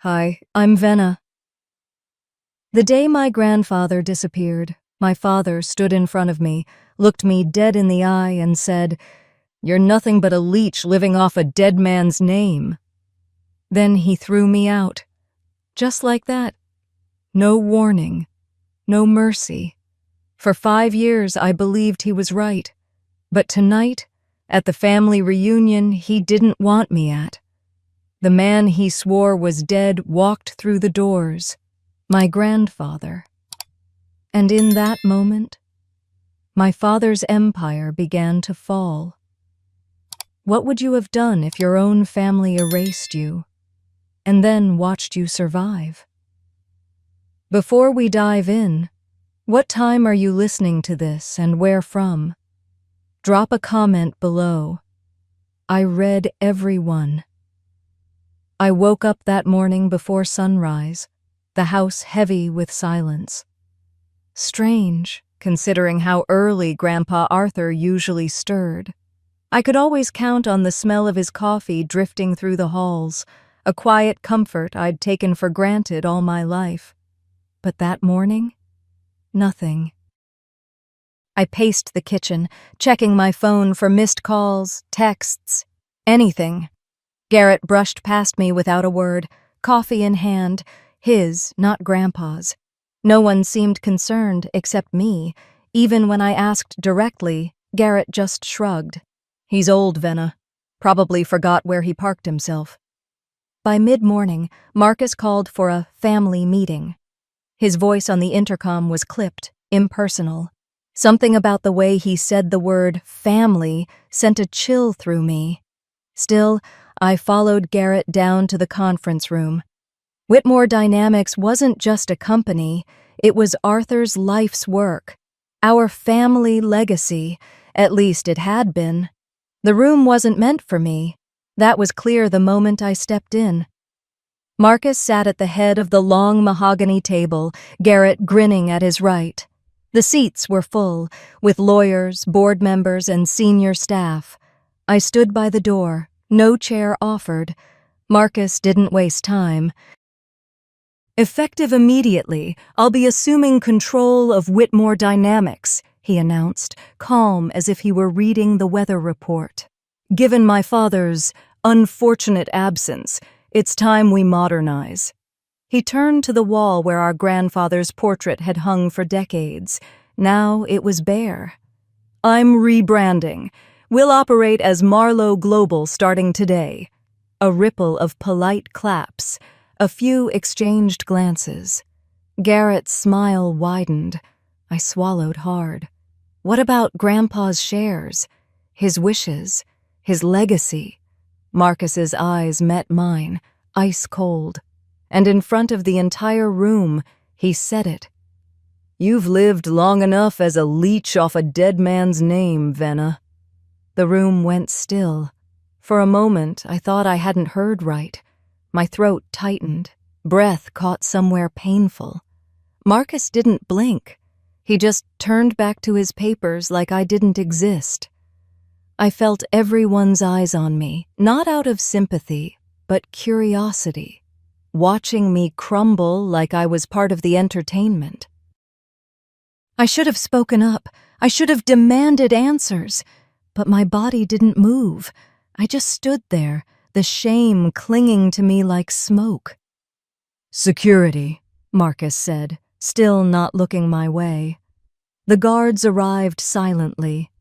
Hi, I'm Venna. The day my grandfather disappeared, my father stood in front of me, looked me dead in the eye, and said, "You're nothing but a leech living off a dead man's name." Then he threw me out. Just like that. No warning. No mercy. For 5 years I believed he was right. But tonight, at the family reunion he didn't want me at, the man he swore was dead walked through the doors. My grandfather. And in that moment, my father's empire began to fall. What would you have done if your own family erased you, and then watched you survive? Before we dive in, what time are you listening to this and where from? Drop a comment below. I read every one. I woke up that morning before sunrise, the house heavy with silence. Strange, considering how early Grandpa Arthur usually stirred. I could always count on the smell of his coffee drifting through the halls, a quiet comfort I'd taken for granted all my life. But that morning, nothing. I paced the kitchen, checking my phone for missed calls, texts, anything. Garrett brushed past me without a word, coffee in hand, his, not Grandpa's. No one seemed concerned except me. Even when I asked directly, Garrett just shrugged. He's old, Venna. Probably forgot where he parked himself. By mid-morning, Marcus called for a family meeting. His voice on the intercom was clipped, impersonal. Something about the way he said the word family sent a chill through me. Still, I followed Garrett down to the conference room. Whitmore Dynamics wasn't just a company, it was Arthur's life's work. Our family legacy, at least it had been. The room wasn't meant for me. That was clear the moment I stepped in. Marcus sat at the head of the long mahogany table, Garrett grinning at his right. The seats were full, with lawyers, board members, and senior staff. I stood by the door, no chair offered. Marcus didn't waste time. "Effective immediately, I'll be assuming control of Whitmore Dynamics," he announced, calm as if he were reading the weather report. "Given my father's unfortunate absence, it's time we modernize." He turned to the wall where our grandfather's portrait had hung for decades. Now it was bare. "I'm rebranding. We'll operate as Marlowe Global starting today." A ripple of polite claps. A few exchanged glances. Garrett's smile widened. I swallowed hard. What about Grandpa's shares? His wishes? His legacy? Marcus's eyes met mine, ice cold. And in front of the entire room, he said it. "You've lived long enough as a leech off a dead man's name, Venna." The room went still. For a moment, I thought I hadn't heard right. My throat tightened. Breath caught somewhere painful. Marcus didn't blink. He just turned back to his papers like I didn't exist. I felt everyone's eyes on me, not out of sympathy, but curiosity, watching me crumble like I was part of the entertainment. I should have spoken up. I should have demanded answers. But my body didn't move. I just stood there, the shame clinging to me like smoke. "Security," Marcus said, still not looking my way. The guards arrived silently.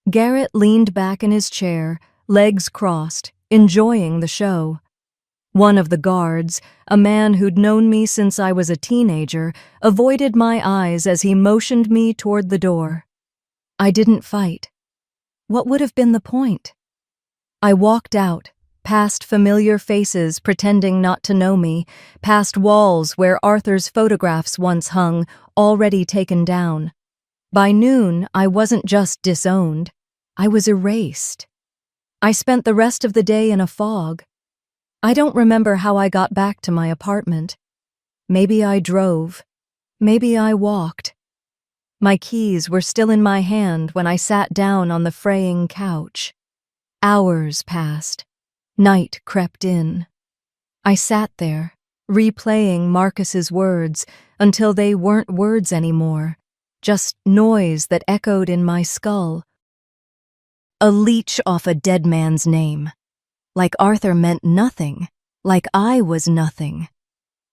Garrett leaned back in his chair, legs crossed, enjoying the show. One of the guards, a man who'd known me since I was a teenager, avoided my eyes as he motioned me toward the door. I didn't fight. What would have been the point? I walked out, past familiar faces pretending not to know me, past walls where Arthur's photographs once hung, already taken down. By noon, I wasn't just disowned. I was erased. I spent the rest of the day in a fog. I don't remember how I got back to my apartment. Maybe I drove. Maybe I walked. My keys were still in my hand when I sat down on the fraying couch. Hours passed. Night crept in. I sat there, replaying Marcus's words until they weren't words anymore, just noise that echoed in my skull. A leech off a dead man's name. Like Arthur meant nothing, like I was nothing.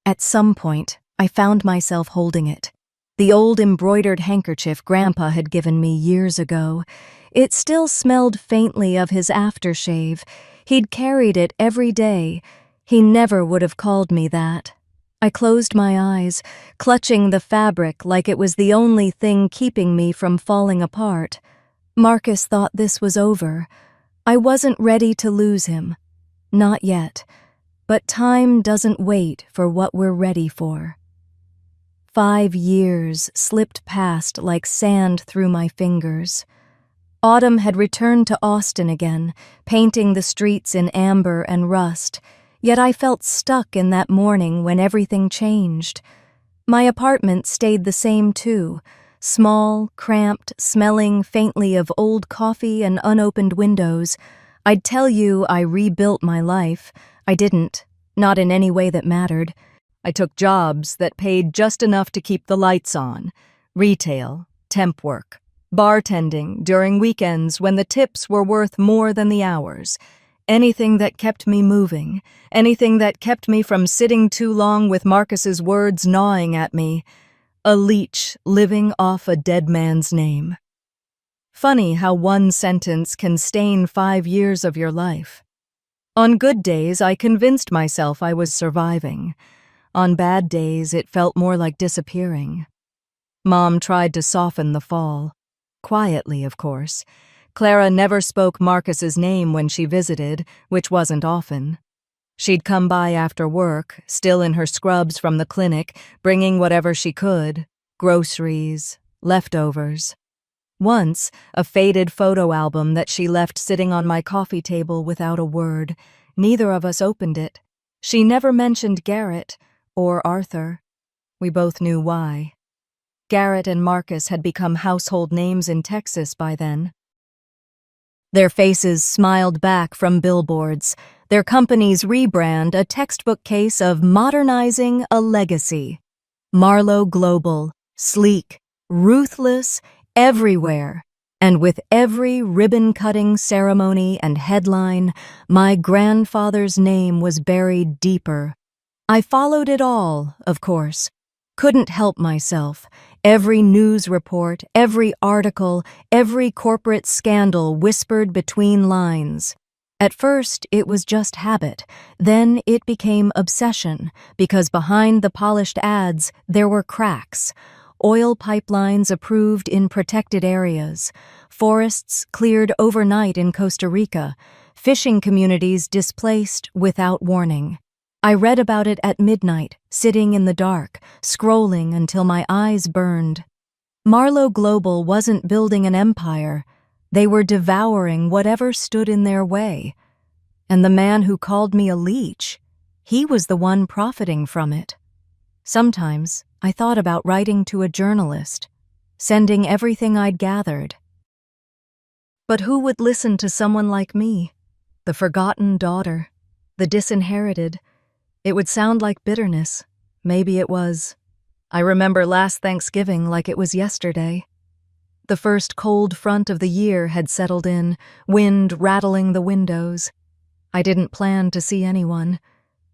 At some point, I found myself holding it. The old embroidered handkerchief Grandpa had given me years ago. It still smelled faintly of his aftershave. He'd carried it every day. He never would have called me that. I closed my eyes, clutching the fabric like it was the only thing keeping me from falling apart. Marcus thought this was over. I wasn't ready to lose him. Not yet. But time doesn't wait for what we're ready for. 5 years slipped past like sand through my fingers. Autumn had returned to Austin again, painting the streets in amber and rust, yet I felt stuck in that morning when everything changed. My apartment stayed the same too, small, cramped, smelling faintly of old coffee and unopened windows. I'd tell you I rebuilt my life. I didn't, not in any way that mattered. I took jobs that paid just enough to keep the lights on. Retail, temp work, bartending during weekends when the tips were worth more than the hours. Anything that kept me moving, anything that kept me from sitting too long with Marcus's words gnawing at me. A leech living off a dead man's name. Funny how one sentence can stain 5 years of your life. On good days, I convinced myself I was surviving. On bad days, it felt more like disappearing. Mom tried to soften the fall. Quietly, of course. Clara never spoke Marcus's name when she visited, which wasn't often. She'd come by after work, still in her scrubs from the clinic, bringing whatever she could, groceries, leftovers. Once, a faded photo album that she left sitting on my coffee table without a word. Neither of us opened it. She never mentioned Garrett or Arthur. We both knew why. Garrett and Marcus had become household names in Texas by then. Their faces smiled back from billboards, their company's rebrand a textbook case of modernizing a legacy. Marlowe Global, sleek, ruthless, everywhere. And with every ribbon-cutting ceremony and headline, my grandfather's name was buried deeper. I followed it all, of course. Couldn't help myself. Every news report, every article, every corporate scandal whispered between lines. At first, it was just habit. Then it became obsession, because behind the polished ads, there were cracks. Oil pipelines approved in protected areas, forests cleared overnight in Costa Rica, fishing communities displaced without warning. I read about it at midnight, sitting in the dark, scrolling until my eyes burned. Marlowe Global wasn't building an empire. They were devouring whatever stood in their way. And the man who called me a leech, he was the one profiting from it. Sometimes I thought about writing to a journalist, sending everything I'd gathered. But who would listen to someone like me? The forgotten daughter, the disinherited. It would sound like bitterness. Maybe it was. I remember last Thanksgiving like it was yesterday. The first cold front of the year had settled in, wind rattling the windows. I didn't plan to see anyone.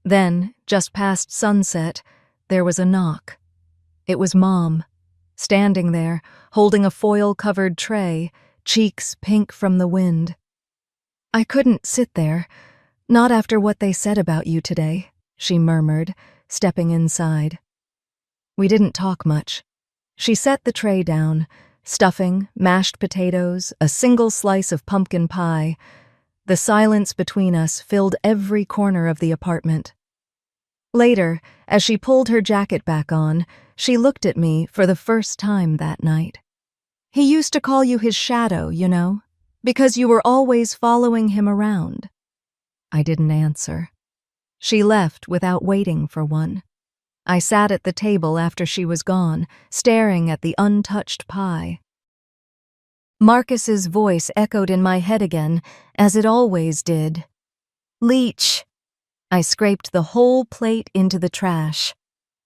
Then, just past sunset, there was a knock. It was Mom, standing there, holding a foil-covered tray, cheeks pink from the wind. "I couldn't sit there, not after what they said about you today," she murmured, stepping inside. We didn't talk much. She set the tray down, stuffing, mashed potatoes, a single slice of pumpkin pie. The silence between us filled every corner of the apartment. Later, as she pulled her jacket back on, she looked at me for the first time that night. "He used to call you his shadow, you know, because you were always following him around." I didn't answer. She left without waiting for one. I sat at the table after she was gone, staring at the untouched pie. Marcus's voice echoed in my head again, as it always did. "Leech." I scraped the whole plate into the trash.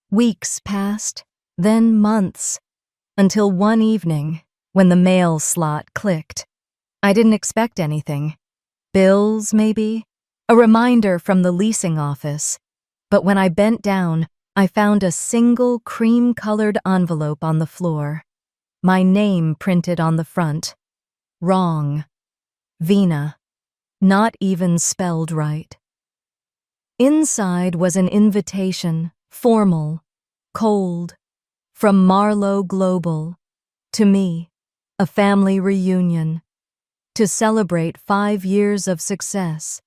Weeks passed, then months, until one evening, when the mail slot clicked. I didn't expect anything. Bills, maybe? A reminder from the leasing office. But when I bent down, I found a single cream-colored envelope on the floor. My name printed on the front. Wrong. Vina. Not even spelled right. Inside was an invitation, formal, cold, from Marlowe Global, to me, a family reunion, to celebrate 5 years of success.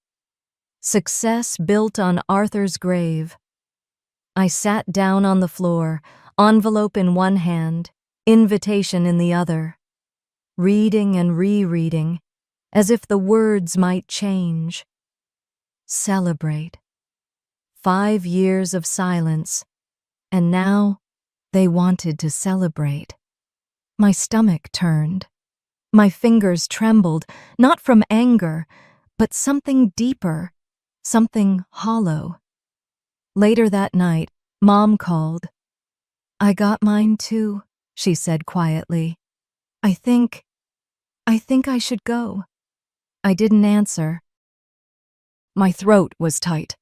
Success built on Arthur's grave. I sat down on the floor, envelope in one hand, invitation in the other, reading and rereading, as if the words might change. Celebrate. 5 years of silence, and now they wanted to celebrate. My stomach turned. My fingers trembled, not from anger, but something deeper, something hollow. Later that night, Mom called. "I got mine too," she said quietly. I think I should go." I didn't answer. My throat was tight.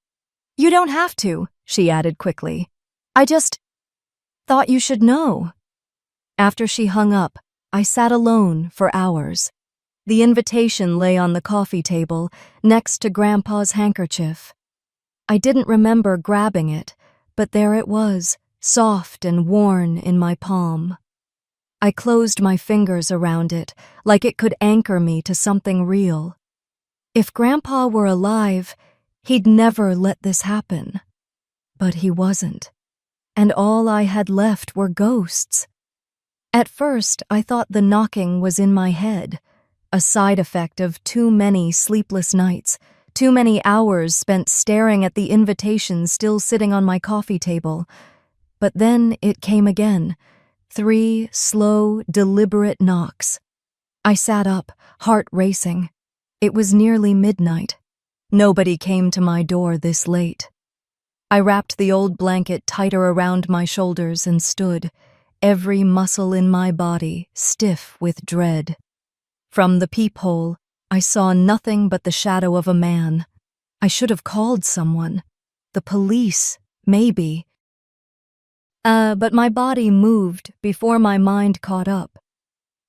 "You don't have to," she added quickly. "I just thought you should know." After she hung up, I sat alone for hours. The invitation lay on the coffee table, next to Grandpa's handkerchief. I didn't remember grabbing it, but there it was, soft and worn in my palm. I closed my fingers around it, like it could anchor me to something real. If Grandpa were alive, he'd never let this happen. But he wasn't, and all I had left were ghosts. At first, I thought the knocking was in my head, a side effect of too many sleepless nights, too many hours spent staring at the invitation still sitting on my coffee table. But then it came again, 3 slow, deliberate knocks. I sat up, heart racing. It was nearly midnight. Nobody came to my door this late. I wrapped the old blanket tighter around my shoulders and stood, every muscle in my body stiff with dread. From the peephole, I saw nothing but the shadow of a man. I should have called someone. The police, maybe. But my body moved before my mind caught up.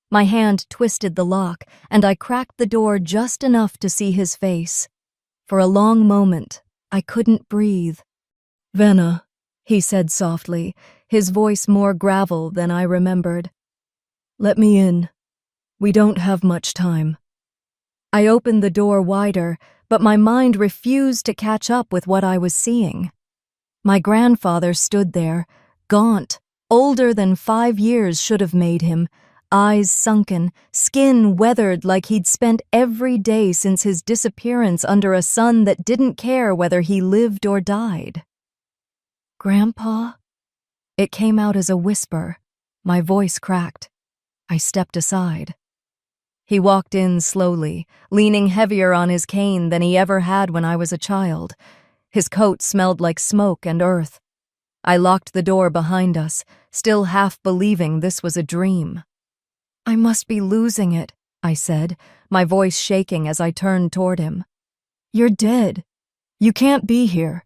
My hand twisted the lock, and I cracked the door just enough to see his face. For a long moment, I couldn't breathe. "Vena," he said softly, his voice more gravel than I remembered. "Let me in. We don't have much time." I opened the door wider, but my mind refused to catch up with what I was seeing. My grandfather stood there, gaunt, older than 5 years should have made him, eyes sunken, skin weathered like he'd spent every day since his disappearance under a sun that didn't care whether he lived or died. "Grandpa?" It came out as a whisper. My voice cracked. I stepped aside. He walked in slowly, leaning heavier on his cane than he ever had when I was a child. His coat smelled like smoke and earth. I locked the door behind us, still half believing this was a dream. "I must be losing it," I said, my voice shaking as I turned toward him. "You're dead. You can't be here."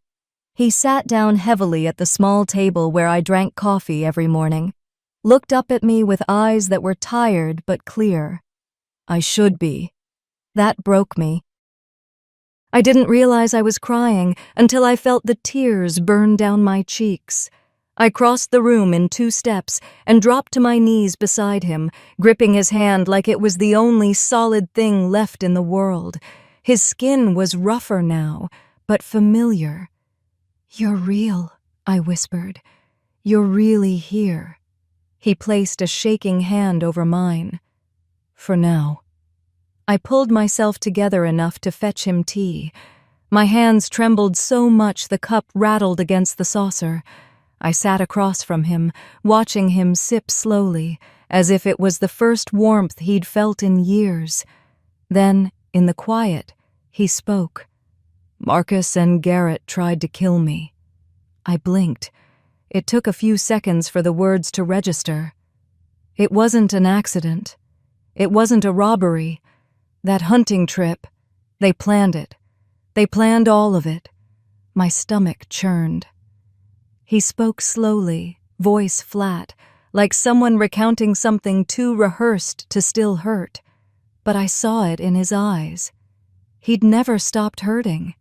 He sat down heavily at the small table where I drank coffee every morning, looked up at me with eyes that were tired but clear. I should be. That broke me. I didn't realize I was crying until I felt the tears burn down my cheeks. I crossed the room in 2 steps and dropped to my knees beside him, gripping his hand like it was the only solid thing left in the world. His skin was rougher now, but familiar. "You're real," I whispered. "You're really here." He placed a shaking hand over mine. "For now." I pulled myself together enough to fetch him tea. My hands trembled so much the cup rattled against the saucer. I sat across from him, watching him sip slowly, as if it was the first warmth he'd felt in years. Then, in the quiet, he spoke. Marcus and Garrett tried to kill me. I blinked. It took a few seconds for the words to register. It wasn't an accident. It wasn't a robbery. That hunting trip, they planned it. They planned all of it. My stomach churned. He spoke slowly, voice flat, like someone recounting something too rehearsed to still hurt. But I saw it in his eyes. He'd never stopped hurting.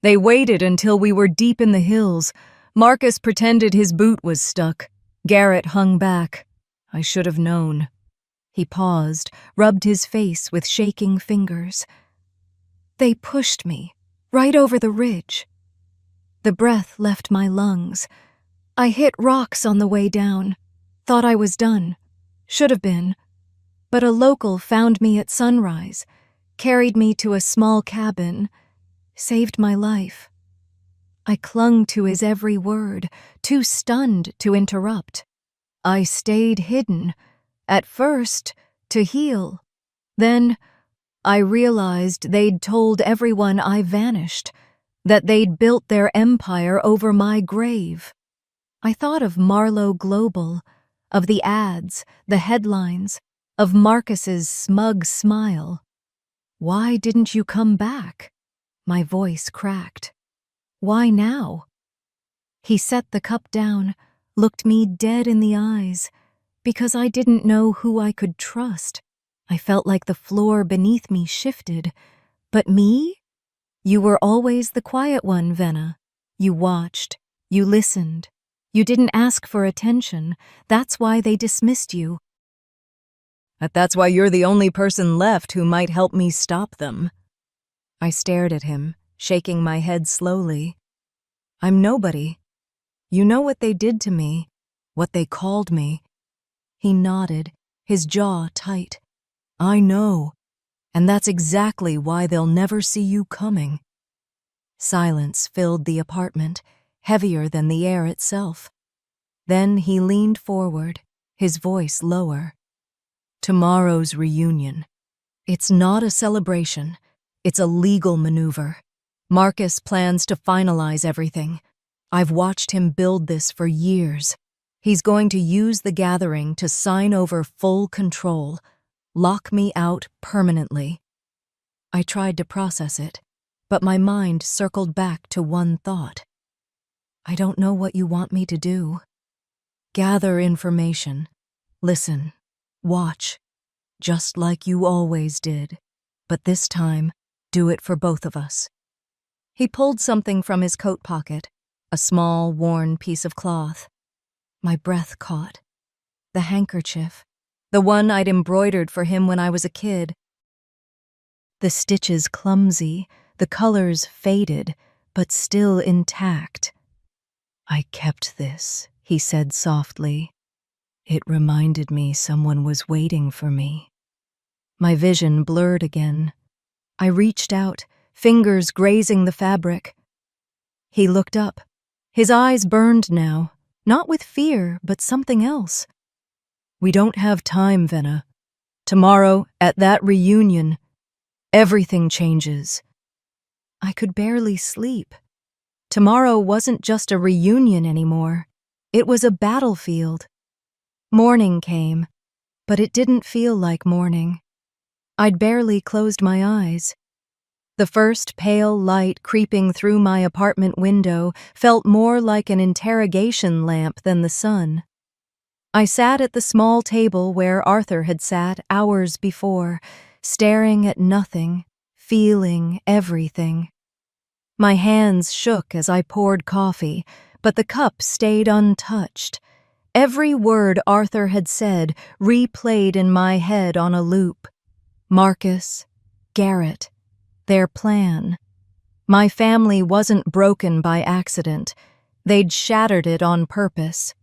They waited until we were deep in the hills. Marcus pretended his boot was stuck. Garrett hung back. I should have known. He paused, rubbed his face with shaking fingers. They pushed me, right over the ridge. The breath left my lungs. I hit rocks on the way down. Thought I was done. Should have been. But a local found me at sunrise, carried me to a small cabin, saved my life. I clung to his every word, too stunned to interrupt. I stayed hidden, at first, to heal. Then, I realized they'd told everyone I vanished, that they'd built their empire over my grave. I thought of Marlowe Global, of the ads, the headlines, of Marcus's smug smile. Why didn't you come back? My voice cracked. Why now? He set the cup down, looked me dead in the eyes, because I didn't know who I could trust. I felt like the floor beneath me shifted. But me? You were always the quiet one, Venna. You watched. You listened. You didn't ask for attention. That's why they dismissed you. But that's why you're the only person left who might help me stop them. I stared at him, shaking my head slowly. I'm nobody. You know what they did to me, what they called me. He nodded, his jaw tight. I know, and that's exactly why they'll never see you coming. Silence filled the apartment, heavier than the air itself. Then he leaned forward, his voice lower. Tomorrow's reunion. It's not a celebration. It's a legal maneuver. Marcus plans to finalize everything. I've watched him build this for years. He's going to use the gathering to sign over full control, lock me out permanently. I tried to process it, but my mind circled back to one thought. I don't know what you want me to do. Gather information. Listen. Watch. Just like you always did. But this time, do it for both of us. He pulled something from his coat pocket, a small, worn piece of cloth. My breath caught. The handkerchief, the one I'd embroidered for him when I was a kid. The stitches clumsy, the colors faded, but still intact. I kept this, he said softly. It reminded me someone was waiting for me. My vision blurred again. I reached out, fingers grazing the fabric. He looked up. His eyes burned now, not with fear, but something else. We don't have time, Venna. Tomorrow, at that reunion, everything changes. I could barely sleep. Tomorrow wasn't just a reunion anymore. It was a battlefield. Morning came, but it didn't feel like morning. I'd barely closed my eyes. The first pale light creeping through my apartment window felt more like an interrogation lamp than the sun. I sat at the small table where Arthur had sat hours before, staring at nothing, feeling everything. My hands shook as I poured coffee, but the cup stayed untouched. Every word Arthur had said replayed in my head on a loop. Marcus, Garrett, their plan. My family wasn't broken by accident. They'd shattered it on purpose.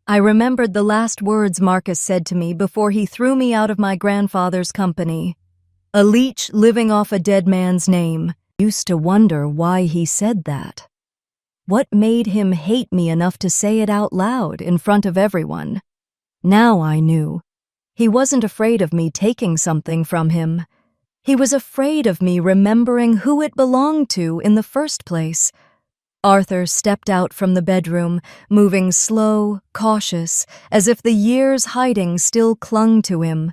I remembered the last words Marcus said to me before he threw me out of my grandfather's company. A leech living off a dead man's name. Used to wonder why he said that. What made him hate me enough to say it out loud in front of everyone? Now I knew. He wasn't afraid of me taking something from him. He was afraid of me remembering who it belonged to in the first place. Arthur stepped out from the bedroom, moving slow, cautious, as if the years' hiding still clung to him.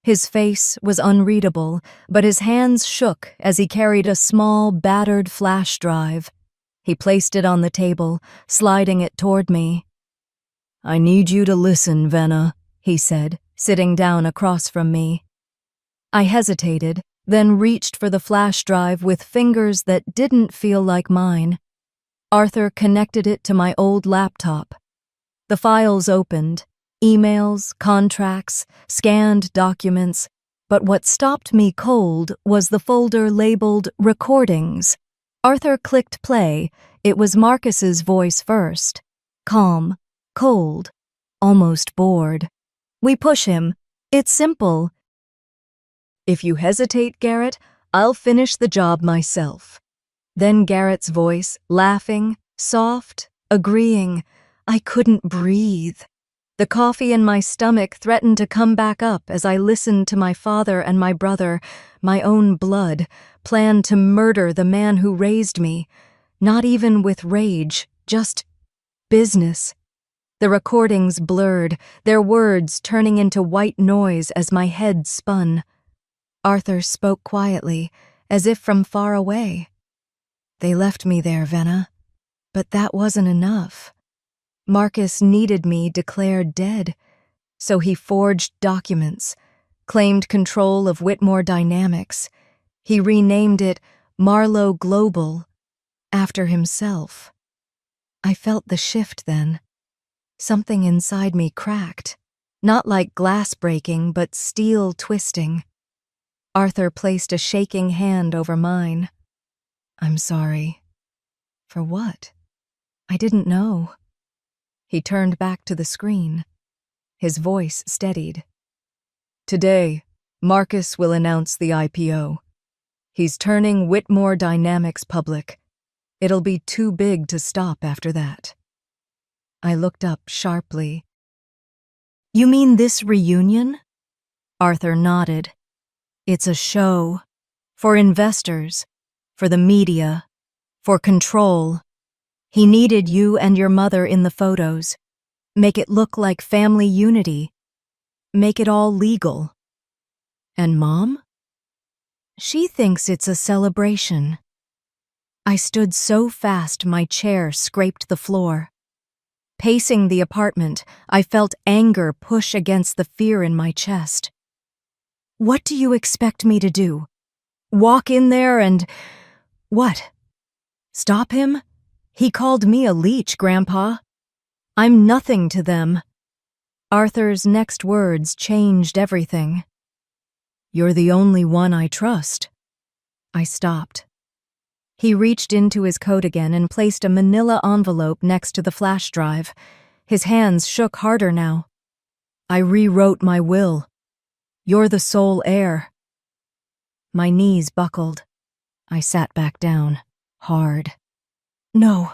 His face was unreadable, but his hands shook as he carried a small, battered flash drive. He placed it on the table, sliding it toward me. "I need you to listen, Venna," he said, sitting down across from me. I hesitated, then reached for the flash drive with fingers that didn't feel like mine. Arthur connected it to my old laptop. The files opened, emails, contracts, scanned documents, but what stopped me cold was the folder labeled Recordings. Arthur clicked play. It was Marcus's voice first. Calm, cold, almost bored. "We push him. It's simple. If you hesitate, Garrett, I'll finish the job myself." Then Garrett's voice, laughing, soft, agreeing. I couldn't breathe. The coffee in my stomach threatened to come back up as I listened to my father and my brother, my own blood, plan to murder the man who raised me. Not even with rage, just business. The recordings blurred, their words turning into white noise as my head spun. Arthur spoke quietly, as if from far away. "They left me there, Venna, but that wasn't enough. Marcus needed me declared dead, so he forged documents, claimed control of Whitmore Dynamics. He renamed it Marlowe Global, after himself." I felt the shift then. Something inside me cracked, not like glass breaking, but steel twisting. Arthur placed a shaking hand over mine. "I'm sorry." "For what?" I didn't know. He turned back to the screen. His voice steadied. "Today, Marcus will announce the IPO. He's turning Whitmore Dynamics public. It'll be too big to stop after that." I looked up sharply. "You mean this reunion?" Arthur nodded. "It's a show. For investors. For the media. For control. He needed you and your mother in the photos. Make it look like family unity. Make it all legal." "And Mom?" "She thinks it's a celebration." I stood so fast my chair scraped the floor. Pacing the apartment, I felt anger push against the fear in my chest. "What do you expect me to do? Walk in there and... what? Stop him? He called me a leech, Grandpa. I'm nothing to them." Arthur's next words changed everything. "You're the only one I trust." I stopped. He reached into his coat again and placed a manila envelope next to the flash drive. His hands shook harder now. "I rewrote my will. You're the sole heir." My knees buckled. I sat back down, hard. No,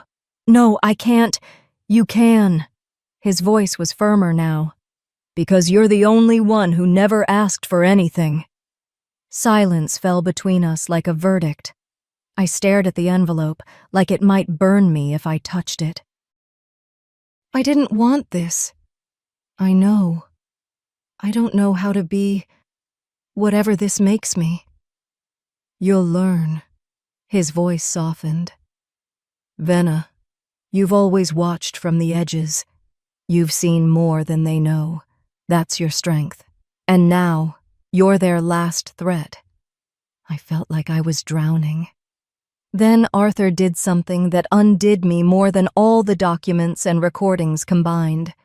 I can't." "You can." His voice was firmer now. "Because you're the only one who never asked for anything." Silence fell between us like a verdict. I stared at the envelope, like it might burn me if I touched it. "I didn't want this." "I know. I don't know how to be whatever this makes me." "You'll learn." His voice softened. "Venna, you've always watched from the edges. You've seen more than they know. That's your strength. And now, you're their last threat." I felt like I was drowning. Then Arthur did something that undid me more than all the documents and recordings combined.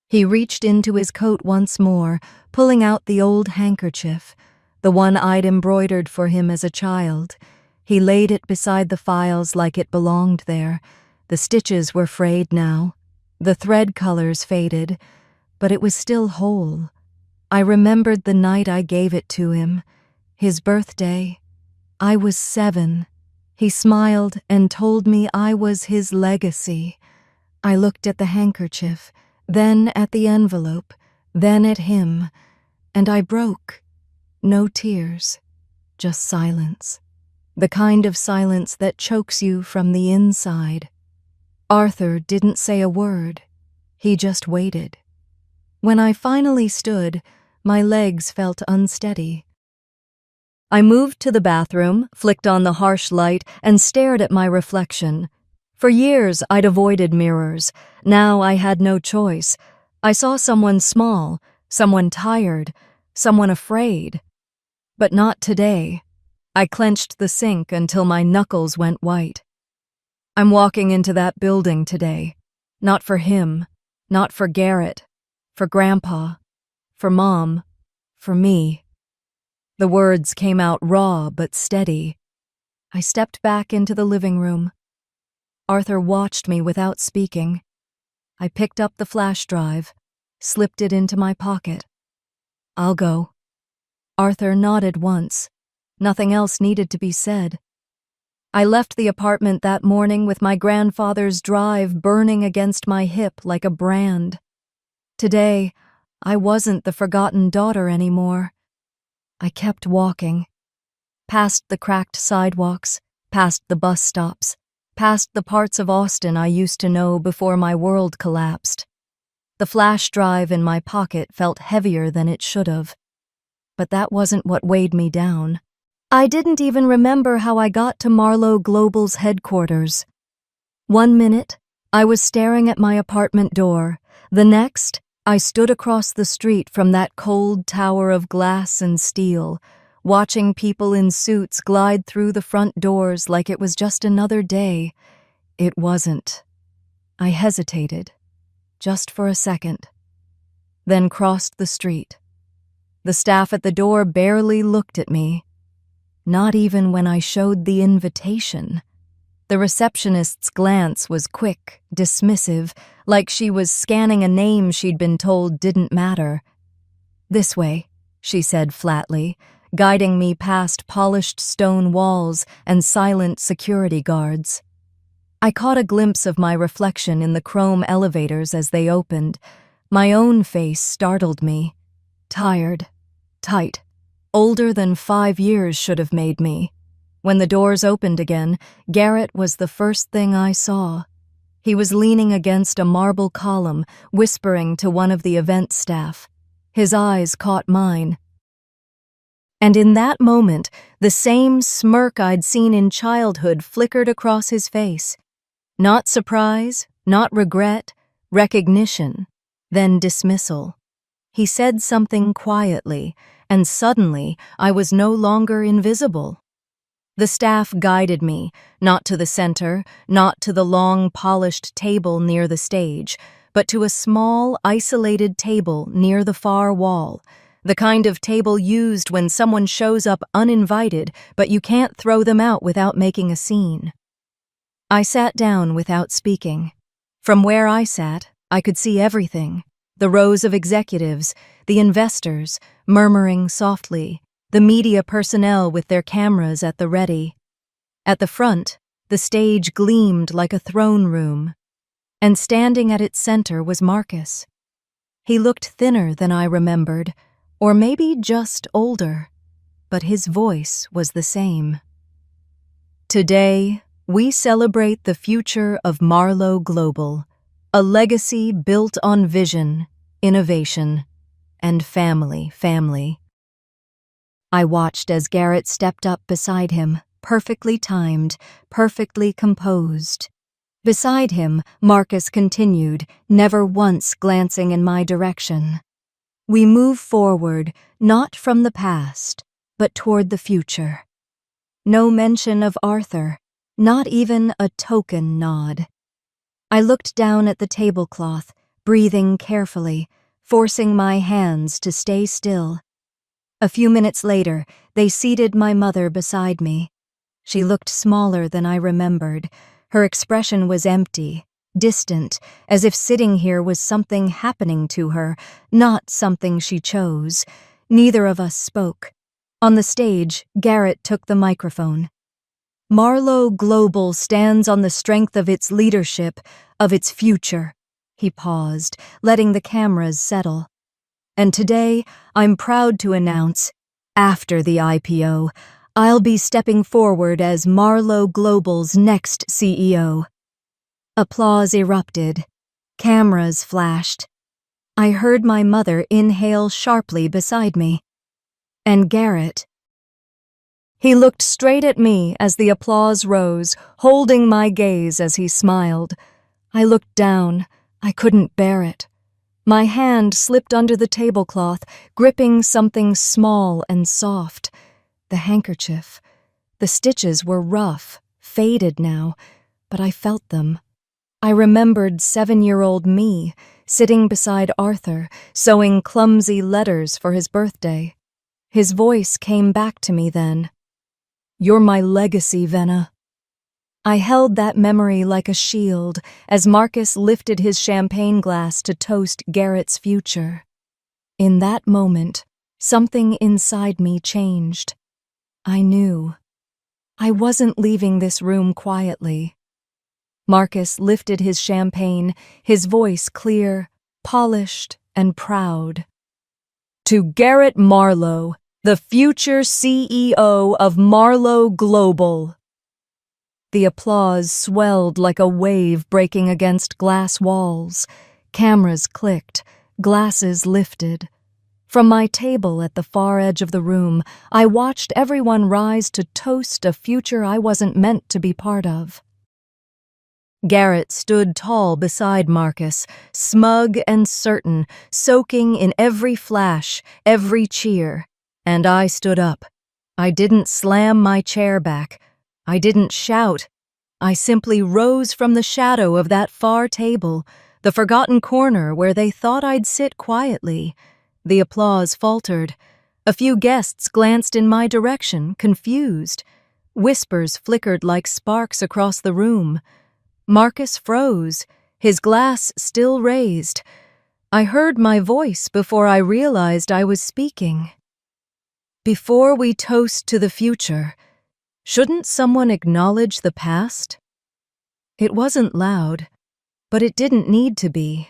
He reached into his coat once more, pulling out the old handkerchief, the one I'd embroidered for him as a child. He laid it beside the files like it belonged there. The stitches were frayed now. The thread colors faded, but it was still whole. I remembered the night I gave it to him. His birthday. I was 7. He smiled and told me I was his legacy. I looked at the handkerchief, then at the envelope, then at him, and I broke. No tears, just silence. The kind of silence that chokes you from the inside. Arthur didn't say a word. He just waited. When I finally stood, my legs felt unsteady. I moved to the bathroom, flicked on the harsh light, and stared at my reflection. For years, I'd avoided mirrors. Now I had no choice. I saw someone small, someone tired, someone afraid. But not today. I clenched the sink until my knuckles went white. I'm walking into that building today. Not for him, not for Garrett, for Grandpa, for Mom, for me. The words came out raw but steady. I stepped back into the living room. Arthur watched me without speaking. I picked up the flash drive, slipped it into my pocket. I'll go. Arthur nodded once. Nothing else needed to be said. I left the apartment that morning with my grandfather's drive burning against my hip like a brand. Today, I wasn't the forgotten daughter anymore. I kept walking. Past the cracked sidewalks, past the bus stops, past the parts of Austin I used to know before my world collapsed. The flash drive in my pocket felt heavier than it should have. But that wasn't what weighed me down. I didn't even remember how I got to Marlowe Global's headquarters. 1 minute, I was staring at my apartment door. The next, I stood across the street from that cold tower of glass and steel, watching people in suits glide through the front doors like it was just another day. It wasn't. I hesitated, just for a second, then crossed the street. The staff at the door barely looked at me. Not even when I showed the invitation. The receptionist's glance was quick, dismissive, like she was scanning a name she'd been told didn't matter. "This way," she said flatly, guiding me past polished stone walls and silent security guards. I caught a glimpse of my reflection in the chrome elevators as they opened. My own face startled me. Tired, tight. Older than 5 years should have made me. When the doors opened again, Garrett was the first thing I saw. He was leaning against a marble column, whispering to one of the event staff. His eyes caught mine. And in that moment, the same smirk I'd seen in childhood flickered across his face. Not surprise, not regret, recognition, then dismissal. He said something quietly, and suddenly I was no longer invisible. The staff guided me, not to the center, not to the long, polished table near the stage, but to a small, isolated table near the far wall, the kind of table used when someone shows up uninvited, but you can't throw them out without making a scene. I sat down without speaking. From where I sat, I could see everything. The rows of executives, the investors, murmuring softly, the media personnel with their cameras at the ready. At the front, the stage gleamed like a throne room, and standing at its center was Marcus. He looked thinner than I remembered, or maybe just older, but his voice was the same. Today, we celebrate the future of Marlowe Global, a legacy built on vision, innovation, and family. I watched as Garrett stepped up beside him, perfectly timed, perfectly composed. Beside him, Marcus continued, never once glancing in my direction. We move forward, not from the past, but toward the future. No mention of Arthur, not even a token nod. I looked down at the tablecloth, breathing carefully, forcing my hands to stay still. A few minutes later, they seated my mother beside me. She looked smaller than I remembered. Her expression was empty, distant, as if sitting here was something happening to her, not something she chose. Neither of us spoke. On the stage, Garrett took the microphone. Marlowe Global stands on the strength of its leadership, of its future. He paused, letting the cameras settle. And today, I'm proud to announce, after the IPO, I'll be stepping forward as Marlowe Global's next CEO. Applause erupted. Cameras flashed. I heard my mother inhale sharply beside me. And Garrett. He looked straight at me as the applause rose, holding my gaze as he smiled. I looked down. I couldn't bear it. My hand slipped under the tablecloth, gripping something small and soft. The handkerchief. The stitches were rough, faded now, but I felt them. I remembered 7-year-old me, sitting beside Arthur, sewing clumsy letters for his birthday. His voice came back to me then. "You're my legacy, Venna." I held that memory like a shield as Marcus lifted his champagne glass to toast Garrett's future. In that moment, something inside me changed. I knew. I wasn't leaving this room quietly. Marcus lifted his champagne, his voice clear, polished, and proud. "To Garrett Marlowe, the future CEO of Marlowe Global." The applause swelled like a wave breaking against glass walls. Cameras clicked, glasses lifted. From my table at the far edge of the room, I watched everyone rise to toast a future I wasn't meant to be part of. Garrett stood tall beside Marcus, smug and certain, soaking in every flash, every cheer. And I stood up. I didn't slam my chair back. I didn't shout. I simply rose from the shadow of that far table, the forgotten corner where they thought I'd sit quietly. The applause faltered. A few guests glanced in my direction, confused. Whispers flickered like sparks across the room. Marcus froze, his glass still raised. I heard my voice before I realized I was speaking. "Before we toast to the future, shouldn't someone acknowledge the past?" It wasn't loud, but it didn't need to be.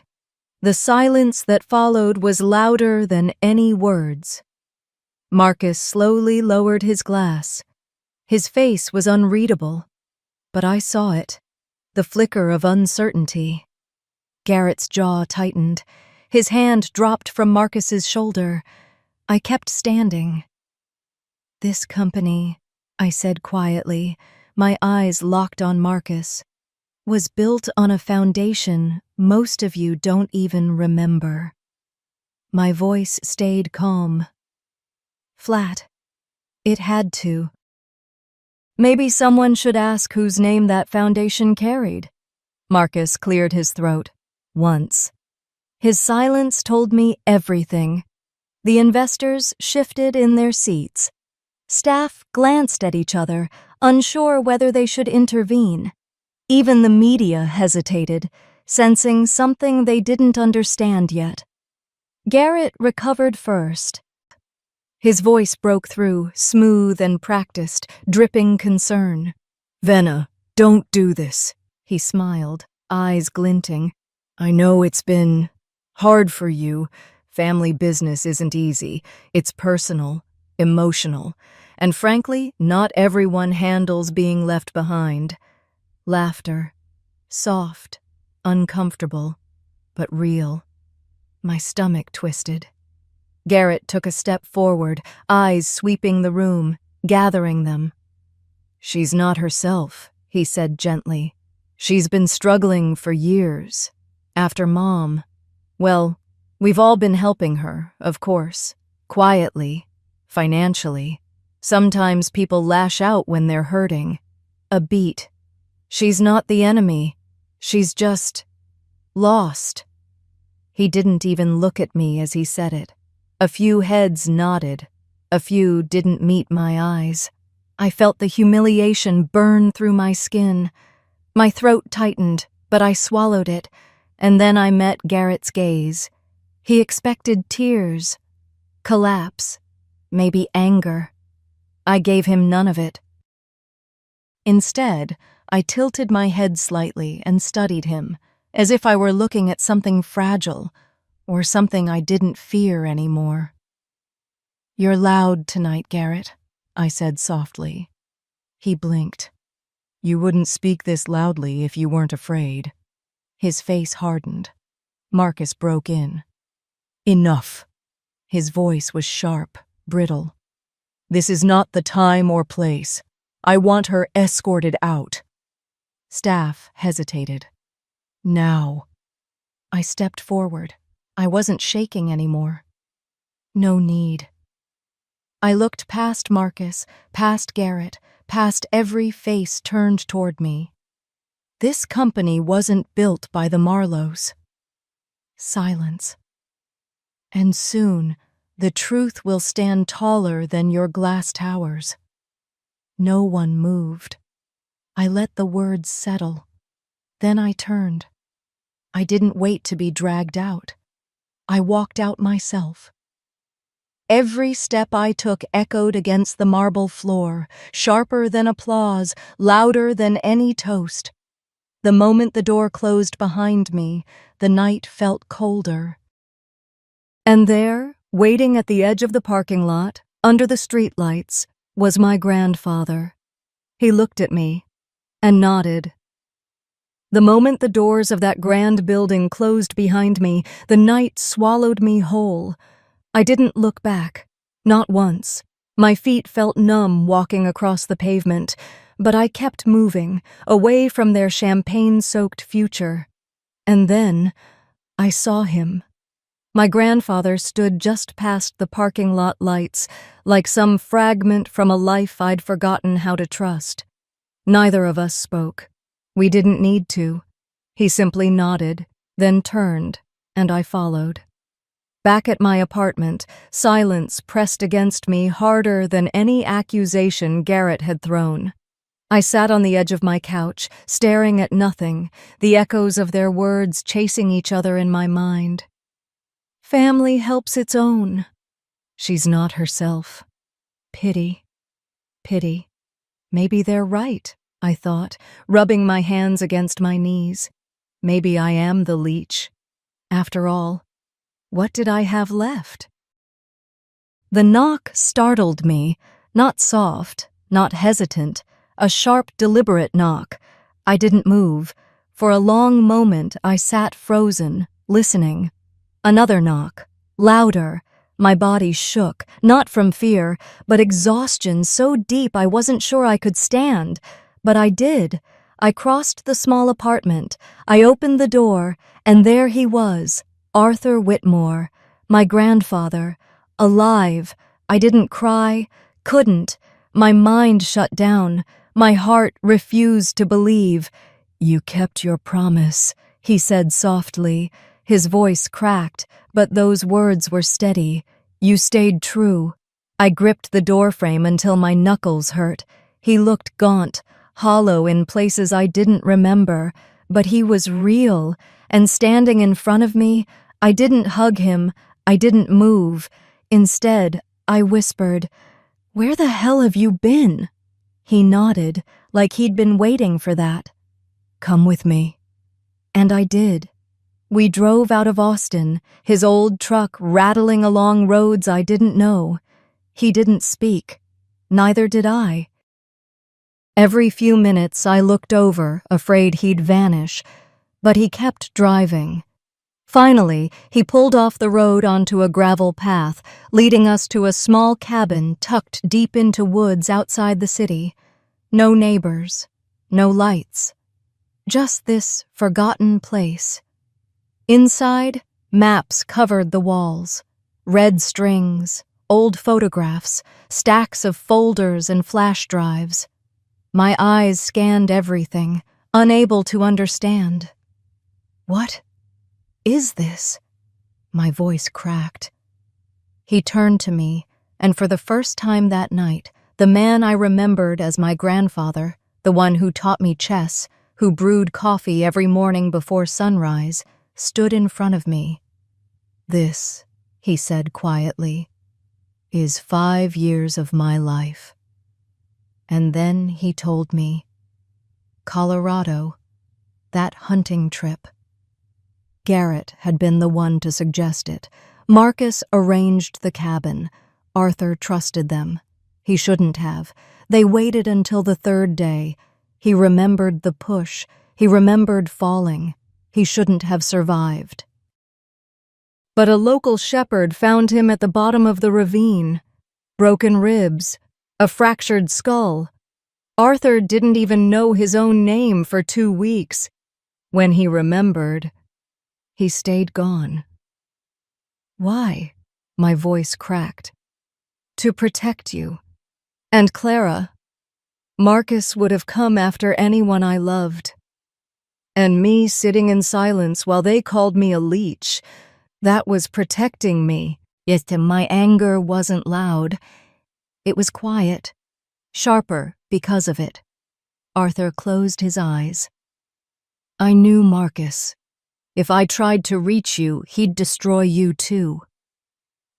The silence that followed was louder than any words. Marcus slowly lowered his glass. His face was unreadable, but I saw it, the flicker of uncertainty. Garrett's jaw tightened. His hand dropped from Marcus's shoulder. I kept standing. "This company," I said quietly, my eyes locked on Marcus, "was built on a foundation most of you don't even remember." My voice stayed calm. Flat. It had to. "Maybe someone should ask whose name that foundation carried." Marcus cleared his throat. Once. His silence told me everything. The investors shifted in their seats. Staff glanced at each other, unsure whether they should intervene. Even the media hesitated, sensing something they didn't understand yet. Garrett recovered first. His voice broke through, smooth and practiced, dripping concern. "Venna, don't do this," he smiled, eyes glinting. "I know it's been hard for you. Family business isn't easy. It's personal, emotional, and frankly, not everyone handles being left behind." Laughter. Soft, uncomfortable, but real. My stomach twisted. Garrett took a step forward, eyes sweeping the room, gathering them. "She's not herself," he said gently. "She's been struggling for years. After Mom. Well, we've all been helping her, of course. Quietly. Financially. Sometimes people lash out when they're hurting. A beat. She's not the enemy. She's just lost." He didn't even look at me as he said it. A few heads nodded. A few didn't meet my eyes. I felt the humiliation burn through my skin. My throat tightened, but I swallowed it, and then I met Garrett's gaze. He expected tears, collapse, maybe anger. I gave him none of it. Instead, I tilted my head slightly and studied him, as if I were looking at something fragile, or something I didn't fear anymore. "You're loud tonight, Garrett," I said softly. He blinked. You wouldn't speak this loudly if you weren't afraid. His face hardened. Marcus broke in. Enough. His voice was sharp, brittle. This is not the time or place. I want her escorted out. Staff hesitated. Now. I stepped forward. I wasn't shaking anymore. No need. I looked past Marcus, past Garrett, past every face turned toward me. This company wasn't built by the Marlows. Silence. And soon, the truth will stand taller than your glass towers. No one moved. I let the words settle. Then I turned. I didn't wait to be dragged out. I walked out myself. Every step I took echoed against the marble floor, sharper than applause, louder than any toast. The moment the door closed behind me, the night felt colder. And there, waiting at the edge of the parking lot, under the streetlights, was my grandfather. He looked at me and nodded. The moment the doors of that grand building closed behind me, the night swallowed me whole. I didn't look back, not once. My feet felt numb walking across the pavement, but I kept moving, away from their champagne-soaked future. And then, I saw him. My grandfather stood just past the parking lot lights, like some fragment from a life I'd forgotten how to trust. Neither of us spoke. We didn't need to. He simply nodded, then turned, and I followed. Back at my apartment, silence pressed against me harder than any accusation Garrett had thrown. I sat on the edge of my couch, staring at nothing, the echoes of their words chasing each other in my mind. Family helps its own. She's not herself. Pity. Pity. Maybe they're right, I thought, rubbing my hands against my knees. Maybe I am the leech. After all, what did I have left? The knock startled me, not soft, not hesitant, a sharp, deliberate knock. I didn't move. For a long moment, I sat frozen, listening. Another knock, louder. My body shook, not from fear, but exhaustion so deep I wasn't sure I could stand. But I did. I crossed the small apartment. I opened the door, and there he was, Arthur Whitmore, my grandfather, alive. I didn't cry, couldn't. My mind shut down. My heart refused to believe. You kept your promise, he said softly. His voice cracked, but those words were steady. You stayed true. I gripped the doorframe until my knuckles hurt. He looked gaunt, hollow in places I didn't remember, but he was real, and standing in front of me, I didn't hug him, I didn't move. Instead, I whispered, "Where the hell have you been?" He nodded, like he'd been waiting for that. "Come with me." And I did. We drove out of Austin, his old truck rattling along roads I didn't know. He didn't speak. Neither did I. Every few minutes I looked over, afraid he'd vanish, but he kept driving. Finally, he pulled off the road onto a gravel path, leading us to a small cabin tucked deep into woods outside the city. No neighbors, no lights. Just this forgotten place. Inside, maps covered the walls. Red strings, old photographs, stacks of folders and flash drives. My eyes scanned everything, unable to understand. What is this? My voice cracked. He turned to me, and for the first time that night, the man I remembered as my grandfather, the one who taught me chess, who brewed coffee every morning before sunrise, stood in front of me. This, he said quietly, is 5 years of my life. And then he told me, Colorado, that hunting trip. Garrett had been the one to suggest it. Marcus arranged the cabin. Arthur trusted them. He shouldn't have. They waited until the third day. He remembered the push. He remembered falling. He shouldn't have survived. But a local shepherd found him at the bottom of the ravine. Broken ribs, a fractured skull. Arthur didn't even know his own name for 2 weeks. When he remembered, he stayed gone. Why? My voice cracked. To protect you. And Clara. Marcus would have come after anyone I loved. And me sitting in silence while they called me a leech, that was protecting me. Yet my anger wasn't loud. It was quiet, sharper because of it. Arthur closed his eyes. I knew Marcus. If I tried to reach you, he'd destroy you too.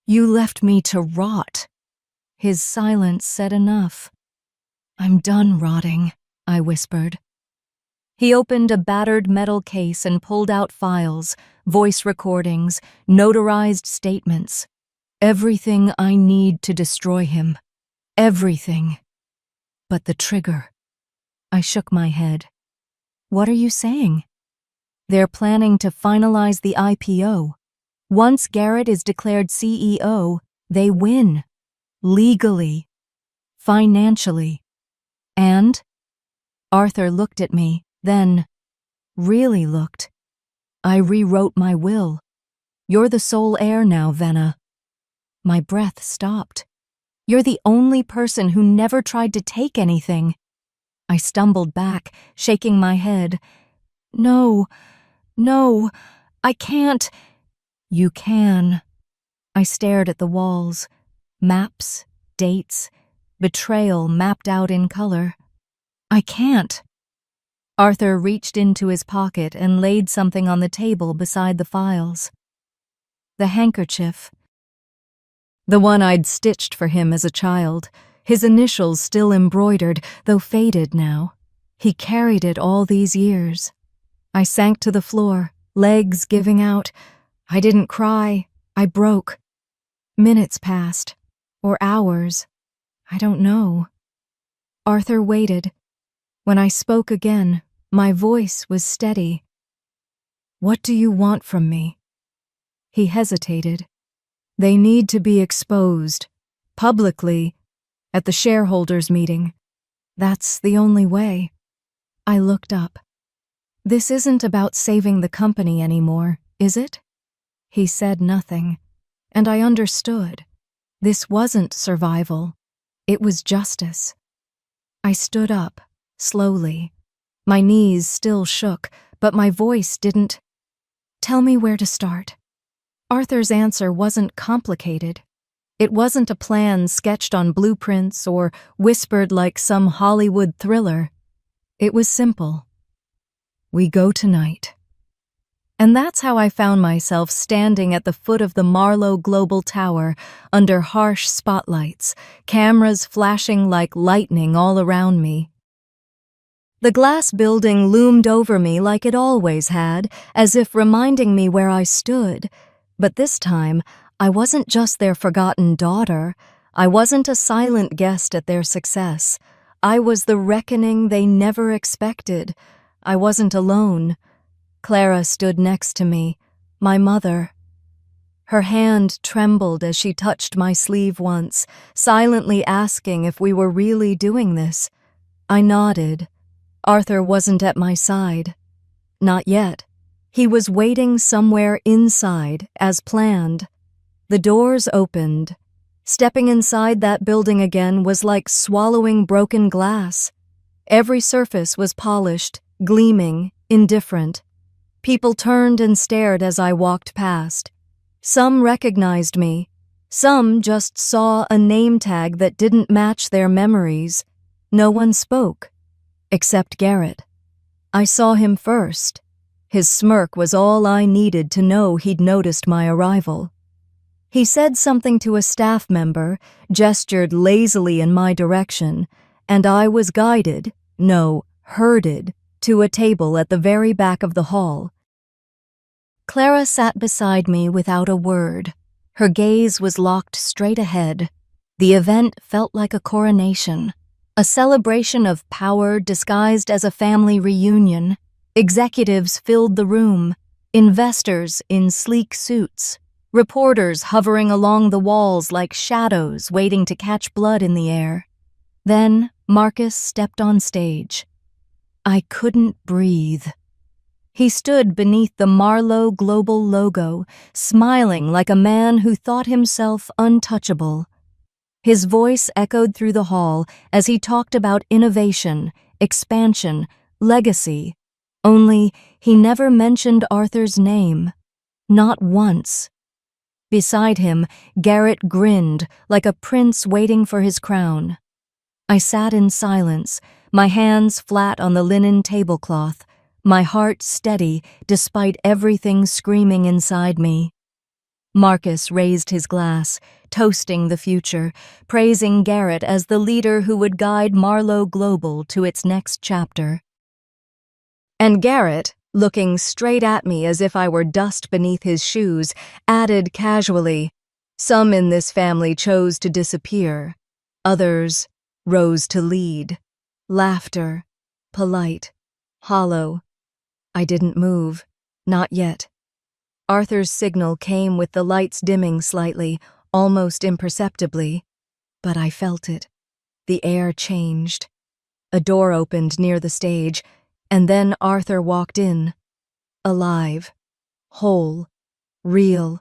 You left me to rot. His silence said enough. I'm done rotting, I whispered. He opened a battered metal case and pulled out files, voice recordings, notarized statements. Everything I need to destroy him. Everything. But the trigger. I shook my head. What are you saying? They're planning to finalize the IPO. Once Garrett is declared CEO, they win. Legally. Financially. And? Arthur looked at me, then really looked. I rewrote my will. You're the sole heir now, Venna. My breath stopped. You're the only person who never tried to take anything. I stumbled back, shaking my head. No, I can't. You can. I stared at the walls. Maps, dates, betrayal mapped out in color. I can't. Arthur reached into his pocket and laid something on the table beside the files. The handkerchief. The one I'd stitched for him as a child, his initials still embroidered, though faded now. He carried it all these years. I sank to the floor, legs giving out. I didn't cry. I broke. Minutes passed. Or hours. I don't know. Arthur waited. When I spoke again, my voice was steady. What do you want from me? He hesitated. They need to be exposed, publicly, at the shareholders' meeting. That's the only way. I looked up. This isn't about saving the company anymore, is it? He said nothing, and I understood. This wasn't survival. It was justice. I stood up, slowly. My knees still shook, but my voice didn't. Tell me where to start. Arthur's answer wasn't complicated. It wasn't a plan sketched on blueprints or whispered like some Hollywood thriller. It was simple. We go tonight. And that's how I found myself standing at the foot of the Marlowe Global Tower under harsh spotlights, cameras flashing like lightning all around me. The glass building loomed over me like it always had, as if reminding me where I stood. But this time, I wasn't just their forgotten daughter. I wasn't a silent guest at their success. I was the reckoning they never expected. I wasn't alone. Clara stood next to me, my mother. Her hand trembled as she touched my sleeve once, silently asking if we were really doing this. I nodded. Arthur wasn't at my side. Not yet. He was waiting somewhere inside, as planned. The doors opened. Stepping inside that building again was like swallowing broken glass. Every surface was polished, gleaming, indifferent. People turned and stared as I walked past. Some recognized me. Some just saw a name tag that didn't match their memories. No one spoke, except Garrett. I saw him first. His smirk was all I needed to know he'd noticed my arrival. He said something to a staff member, gestured lazily in my direction, and I was guided, no, herded, to a table at the very back of the hall. Clara sat beside me without a word. Her gaze was locked straight ahead. The event felt like a coronation, a celebration of power disguised as a family reunion. Executives filled the room, investors in sleek suits, reporters hovering along the walls like shadows waiting to catch blood in the air. Then Marcus stepped on stage. I couldn't breathe. He stood beneath the Marlowe Global logo, smiling like a man who thought himself untouchable. His voice echoed through the hall as he talked about innovation, expansion, legacy. Only he never mentioned Arthur's name. Not once. Beside him, Garrett grinned like a prince waiting for his crown. I sat in silence, my hands flat on the linen tablecloth, my heart steady despite everything screaming inside me. Marcus raised his glass, toasting the future, praising Garrett as the leader who would guide Marlowe Global to its next chapter. And Garrett, looking straight at me as if I were dust beneath his shoes, added casually, "Some in this family chose to disappear. Others rose to lead." Laughter, polite, hollow. I didn't move, not yet. Arthur's signal came with the lights dimming slightly, almost imperceptibly, but I felt it. The air changed. A door opened near the stage, and then Arthur walked in. Alive, whole, real.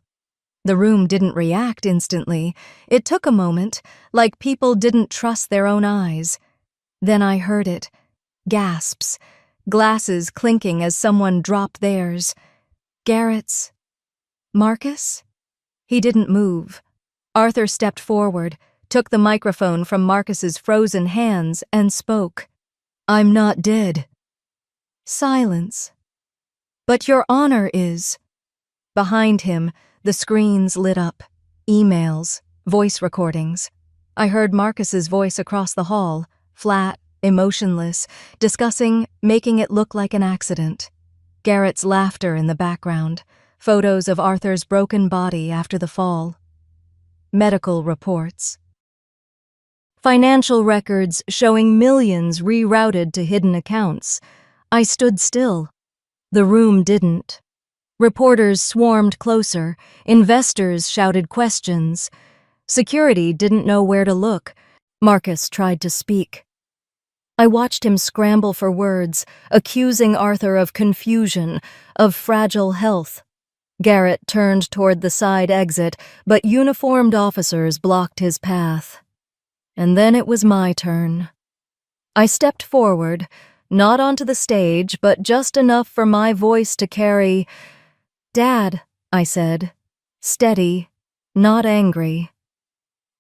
The room didn't react instantly. It took a moment, like people didn't trust their own eyes. Then I heard it. Gasps, glasses clinking as someone dropped theirs. Garrett's. Marcus? He didn't move. Arthur stepped forward, took the microphone from Marcus's frozen hands, and spoke. "I'm not dead." Silence. "But your honor is." Behind him, the screens lit up. Emails, voice recordings. I heard Marcus's voice across the hall, flat, emotionless, discussing making it look like an accident. Garrett's laughter in the background, photos of Arthur's broken body after the fall. Medical reports. Financial records showing millions rerouted to hidden accounts. I stood still. The room didn't. Reporters swarmed closer. Investors shouted questions. Security didn't know where to look. Marcus tried to speak. I watched him scramble for words, accusing Arthur of confusion, of fragile health. Garrett turned toward the side exit, but uniformed officers blocked his path. And then it was my turn. I stepped forward, not onto the stage, but just enough for my voice to carry. "Dad," I said, steady, not angry.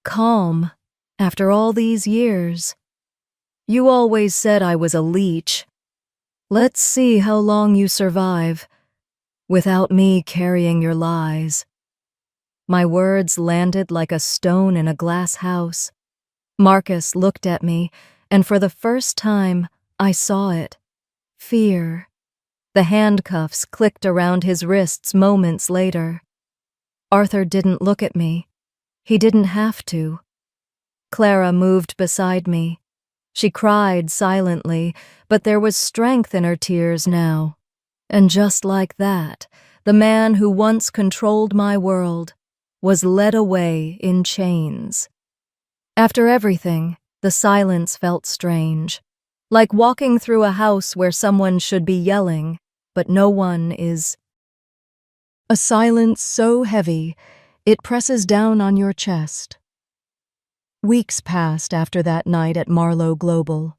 Calm, after all these years. "You always said I was a leech. Let's see how long you survive, without me carrying your lies." My words landed like a stone in a glass house. Marcus looked at me, and for the first time, I saw it. Fear. The handcuffs clicked around his wrists moments later. Arthur didn't look at me. He didn't have to. Clara moved beside me. She cried silently, but there was strength in her tears now. And just like that, the man who once controlled my world was led away in chains. After everything, the silence felt strange, like walking through a house where someone should be yelling, but no one is. A silence so heavy, it presses down on your chest. Weeks passed after that night at Marlowe Global.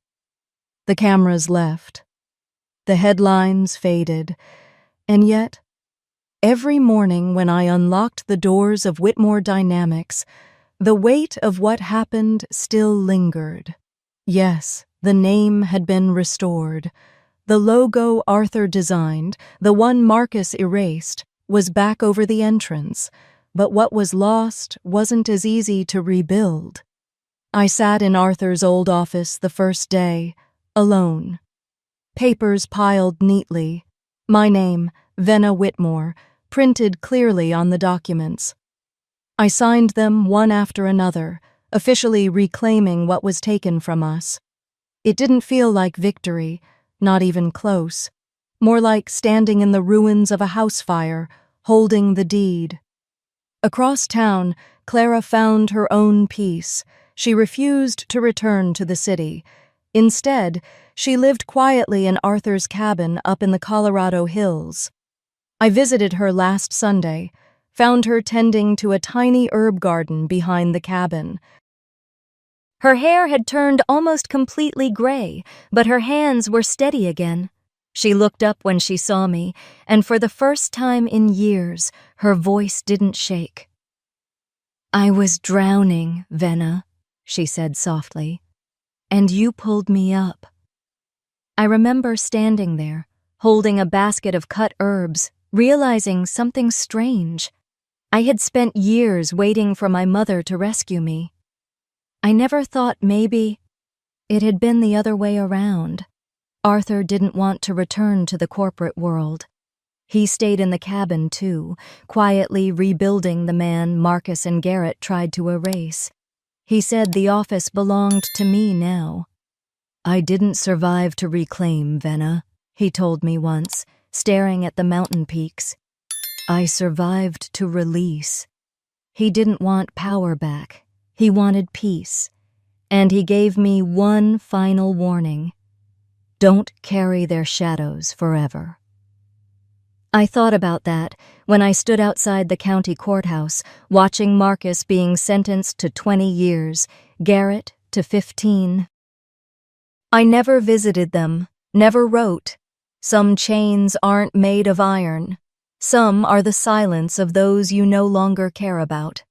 The cameras left. The headlines faded. And yet, every morning when I unlocked the doors of Whitmore Dynamics, the weight of what happened still lingered. Yes, the name had been restored. The logo Arthur designed, the one Marcus erased, was back over the entrance. But what was lost wasn't as easy to rebuild. I sat in Arthur's old office the first day, alone. Papers piled neatly. My name, Venna Whitmore, printed clearly on the documents. I signed them one after another, officially reclaiming what was taken from us. It didn't feel like victory, not even close. More like standing in the ruins of a house fire, holding the deed. Across town, Clara found her own peace. She refused to return to the city. Instead, she lived quietly in Arthur's cabin up in the Colorado hills. I visited her last Sunday, found her tending to a tiny herb garden behind the cabin. Her hair had turned almost completely gray, but her hands were steady again. She looked up when she saw me, and for the first time in years, her voice didn't shake. "I was drowning, Venna," she said softly, "and you pulled me up." I remember standing there, holding a basket of cut herbs, realizing something strange. I had spent years waiting for my mother to rescue me. I never thought maybe it had been the other way around. Arthur didn't want to return to the corporate world. He stayed in the cabin, too, quietly rebuilding the man Marcus and Garrett tried to erase. He said the office belonged to me now. "I didn't survive to reclaim, Venna," he told me once, staring at the mountain peaks. "I survived to release." He didn't want power back. He wanted peace. And he gave me one final warning. Don't carry their shadows forever. I thought about that when I stood outside the county courthouse, watching Marcus being sentenced to 20 years, Garrett to 15. I never visited them, never wrote. Some chains aren't made of iron. Some are the silence of those you no longer care about.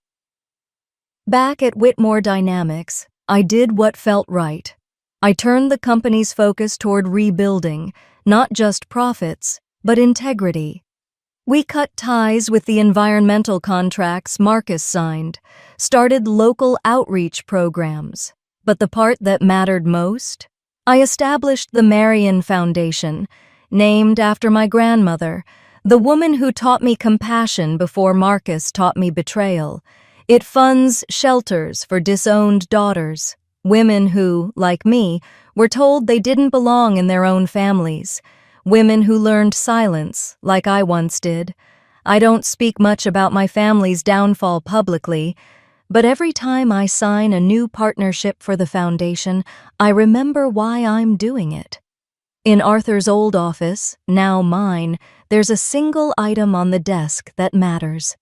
Back at Whitmore Dynamics, I did what felt right. I turned the company's focus toward rebuilding, not just profits, but integrity. We cut ties with the environmental contracts Marcus signed, started local outreach programs. But the part that mattered most? I established the Marion Foundation, named after my grandmother, the woman who taught me compassion before Marcus taught me betrayal. It funds shelters for disowned daughters, women who, like me, were told they didn't belong in their own families, women who learned silence, like I once did. I don't speak much about my family's downfall publicly, but every time I sign a new partnership for the foundation, I remember why I'm doing it. In Arthur's old office, now mine, there's a single item on the desk that matters.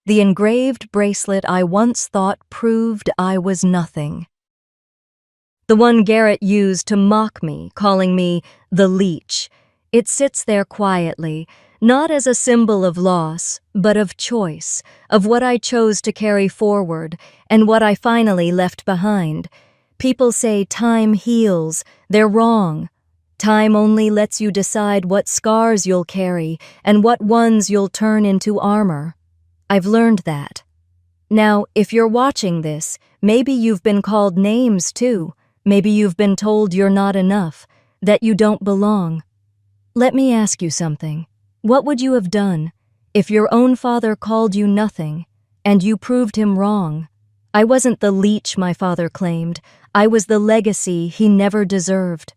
The engraved bracelet I once thought proved I was nothing. The one Garrett used to mock me, calling me the Leech. It sits there quietly, not as a symbol of loss, but of choice, of what I chose to carry forward and what I finally left behind. People say time heals. They're wrong. Time only lets you decide what scars you'll carry and what ones you'll turn into armor. I've learned that. Now, if you're watching this, maybe you've been called names too. Maybe you've been told you're not enough, that you don't belong. Let me ask you something. What would you have done if your own father called you nothing and you proved him wrong? I wasn't the Leech my father claimed. I was the legacy he never deserved.